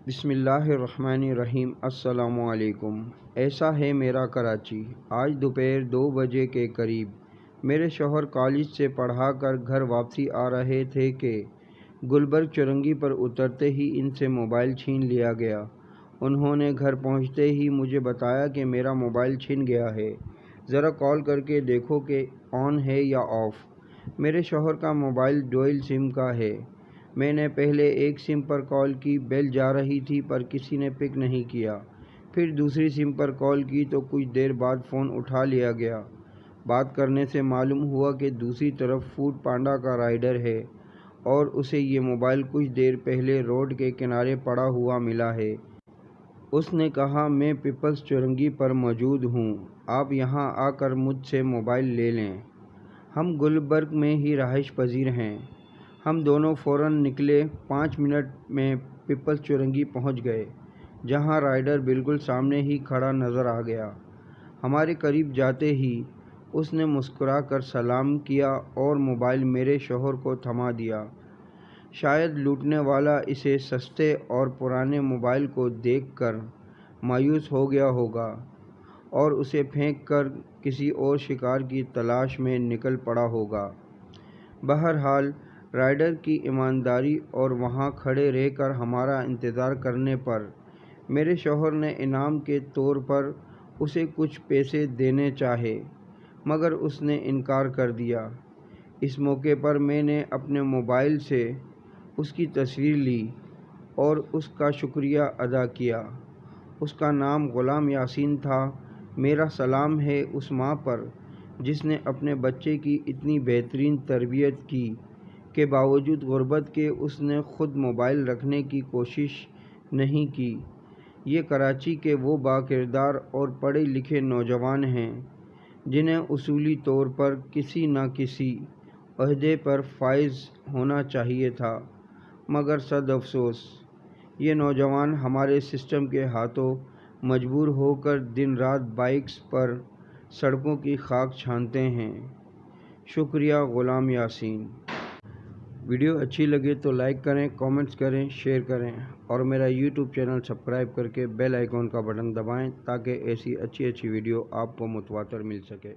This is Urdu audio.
بسم اللہ الرحمن الرحیم۔ السلام علیکم۔ ایسا ہے میرا کراچی۔ آج دوپہر 2 بجے کے قریب میرے شوہر کالج سے پڑھا کر گھر واپسی آ رہے تھے کہ گلبرگ چورنگی پر اترتے ہی ان سے موبائل چھین لیا گیا۔ انہوں نے گھر پہنچتے ہی مجھے بتایا کہ میرا موبائل چھن گیا ہے، ذرا کال کر کے دیکھو کہ آن ہے یا آف۔ میرے شوہر کا موبائل ڈوئل سم کا ہے۔ میں نے پہلے ایک سم پر کال کی، بیل جا رہی تھی پر کسی نے پک نہیں کیا۔ پھر دوسری سم پر کال کی تو کچھ دیر بعد فون اٹھا لیا گیا۔ بات کرنے سے معلوم ہوا کہ دوسری طرف فوڈ پانڈا کا رائڈر ہے اور اسے یہ موبائل کچھ دیر پہلے روڈ کے کنارے پڑا ہوا ملا ہے۔ اس نے کہا، میں پیپلز چورنگی پر موجود ہوں، آپ یہاں آ کر مجھ سے موبائل لے لیں۔ ہم گلبرگ میں ہی رہائش پذیر ہیں۔ ہم دونوں فوراً نکلے۔ 5 منٹ میں پیپلز چورنگی پہنچ گئے، جہاں رائڈر بالکل سامنے ہی کھڑا نظر آ گیا۔ ہمارے قریب جاتے ہی اس نے مسکرا کر سلام کیا اور موبائل میرے شوہر کو تھما دیا۔ شاید لوٹنے والا اسے سستے اور پرانے موبائل کو دیکھ کر مایوس ہو گیا ہوگا اور اسے پھینک کر کسی اور شکار کی تلاش میں نکل پڑا ہوگا۔ بہرحال رائڈر کی ایمانداری اور وہاں کھڑے رہ کر ہمارا انتظار کرنے پر میرے شوہر نے انعام کے طور پر اسے کچھ پیسے دینے چاہے، مگر اس نے انکار کر دیا۔ اس موقع پر میں نے اپنے موبائل سے اس کی تصویر لی اور اس کا شکریہ ادا کیا۔ اس کا نام غلام یاسین تھا۔ میرا سلام ہے اس ماں پر جس نے اپنے بچے کی اتنی بہترین تربیت کی کہ باوجود غربت کے اس نے خود موبائل رکھنے کی کوشش نہیں کی۔ یہ کراچی کے وہ باکردار اور پڑھے لکھے نوجوان ہیں جنہیں اصولی طور پر کسی نہ کسی عہدے پر فائز ہونا چاہیے تھا، مگر صد افسوس یہ نوجوان ہمارے سسٹم کے ہاتھوں مجبور ہو کر دن رات بائکس پر سڑکوں کی خاک چھانتے ہیں۔ شکریہ غلام یاسین۔ ویڈیو اچھی لگے تو لائک کریں، کامنٹس کریں، شیئر کریں اور میرا یوٹیوب چینل سبسکرائب کر کے بیل آئیکن کا بٹن دبائیں تاکہ ایسی اچھی ویڈیو آپ کو متواتر مل سکے۔